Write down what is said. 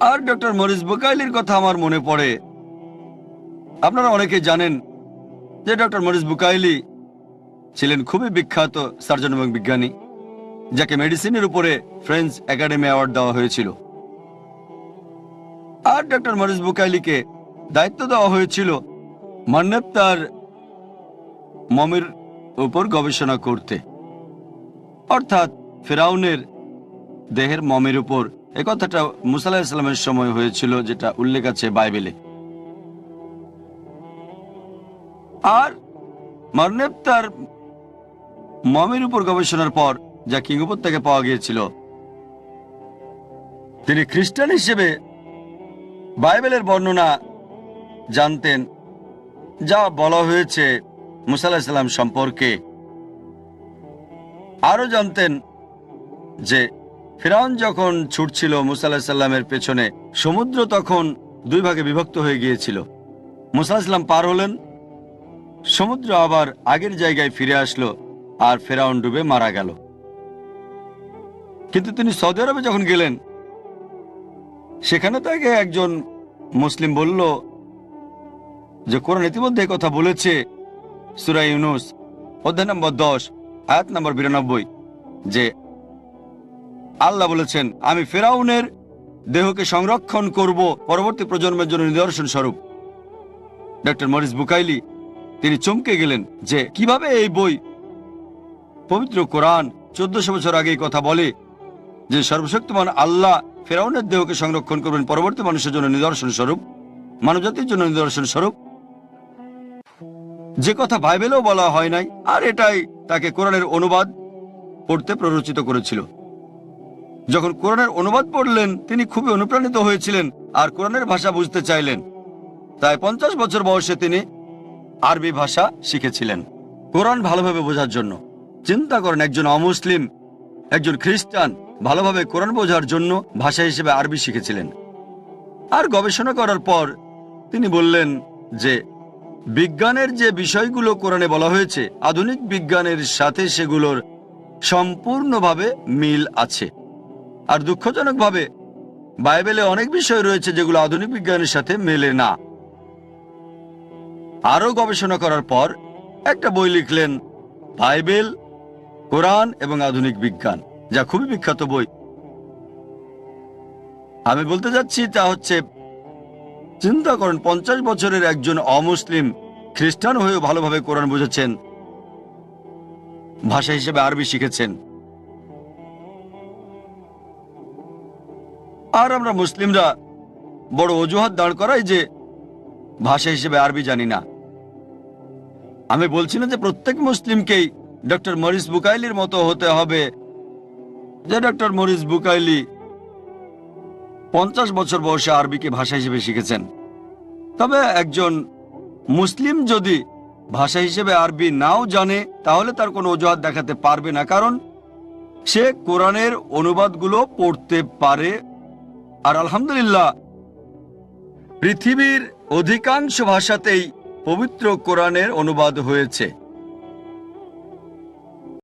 আর doctor Morris বুকাইলির কথা আমার মনে পড়ে। আপনারা অনেকে জানেন যে ডক্টর মরিস বুকাইলি ছিলেন খুবই বিখ্যাত সার্জন এবং বিজ্ঞানী, যাকে মেডিসিনের উপরে ফ্রেঞ্চ একাডেমি অ্যাওয়ার্ড দেওয়া হয়েছিল। আর ডক্টর মরিস বুকাইলিকে দায়িত্ব দেওয়া হয়েছিল মান্নেব তার মমির উপর গবেষণা করতে, অর্থাৎ ফেরাউনের দেহের মমির উপর। এ কথাটা মুসা আলাইহিস সালামের সময় হয়েছিল, যেটা উল্লেখ আছে বাইবেলে। আর মান্নেব তার মমির উপর গবেষণার পর যা কিং উপত্যকায় পাওয়া গিয়েছিল, তিনি খ্রিস্টান হিসেবে বাইবেলের বর্ণনা জানতেন, যা বলা হয়েছে মুসা আলাইহিস সালাম সম্পর্কে। আরো জানতেন যে ফিরআউন যখন ছুটছিল মুসা আলাইহিস সালামের পেছনে, সমুদ্র তখন দুই ভাগে বিভক্ত হয়ে গিয়েছিল। মুসা আলাইহিস সালাম পার হলেন, সমুদ্র আবার আগের জায়গায় ফিরে আসলো, আর ফিরআউন ডুবে মারা গেল। কিন্তু তিনি সৌদি আরবে যখন গেলেন, সেখানে তাকে একজন মুসলিম বলল যে কোরআন ইতিমধ্যে কথা বলেছে সূরা ইউনূস অধ্যায় নম্বর 10 আয়াত নম্বর 92 যে আল্লাহ বলেছেন, আমি ফিরআউনের দেহকে সংরক্ষণ করব পরবর্তী প্রজন্মের জন্য নিদর্শন স্বরূপ। ডক্টর মরিস বুকাইলি তিনি চমকে গেলেন যে কিভাবে এই বই, পবিত্র কোরআন 1400 বছর আগে কথা বলে যে সর্বশক্তিমান আল্লাহ ফিরআউনের দেহকে সংরক্ষণ করবেন পরবর্তী মানুষের জন্য নিদর্শন স্বরূপ, মানবজাতির জন্য নিদর্শন স্বরূপ, যে কথা বাইবেলেও বলা হয় নাই। আর এটাই তাকে কোরআনের অনুবাদ পড়তে প্ররোচিত করেছিল। যখন কোরআনের অনুবাদ পড়লেন, তিনি খুবই অনুপ্রাণিত হয়েছিলেন আর কোরআনের ভাষা বুঝতে চাইলেন। তাই 50 বছর বয়সে তিনি আরবি ভাষা শিখেছিলেন কোরআন ভালোভাবে বোঝার জন্য। চিন্তা করেন, একজন অমুসলিম, একজন খ্রিস্টান ভালোভাবে কোরআন বোঝার জন্য ভাষা হিসেবে আরবি শিখেছিলেন। আর গবেষণা করার পর তিনি বললেন যে বিজ্ঞানের যে বিষয়গুলো কোরআনে বলা হয়েছে, আধুনিক বিজ্ঞানের সাথে সেগুলোর সম্পূর্ণভাবে মিল আছে। আর দুঃখজনকভাবে বাইবেলে অনেক বিষয় রয়েছে যেগুলো আধুনিক বিজ্ঞানের সাথে মেলে না। আরো গবেষণা করার পর একটা বই লিখলেন, বাইবেল, কোরআন এবং আধুনিক বিজ্ঞান, যা খুবই বিখ্যাত বই। আমি বলতে যাচ্ছি তা হচ্ছে, চিন্তা করেন 50 বছরের একজন অমুসলিম খ্রিস্টান হয়েও ভালোভাবে কোরআন বুঝেছেন, ভাষা হিসেবে আরবি শিখেছেন। আর আমরা মুসলিমরা বড় অজুহাত দাঁড় করাই যে ভাষা হিসেবে আরবি জানি না। আমি বলছি না যে প্রত্যেক মুসলিমকেই ডক্টর মরিস বুকাইলির মতো হতে হবে, যে ডক্টর মরিস বুকাইলি 50 বছর বয়সে আরবিকে ভাষা হিসেবে শিখেছেন। তবে একজন মুসলিম যদি ভাষা হিসেবে আরবি নাও জানে, তাহলে তার কোনো অজুহাত দেখাতে পারবে না, কারণ সে কোরআনের অনুবাদগুলো পড়তে পারে। আর আলহামদুলিল্লাহ, পৃথিবীর অধিকাংশ ভাষাতেই পবিত্র কোরআনের অনুবাদ হয়েছে।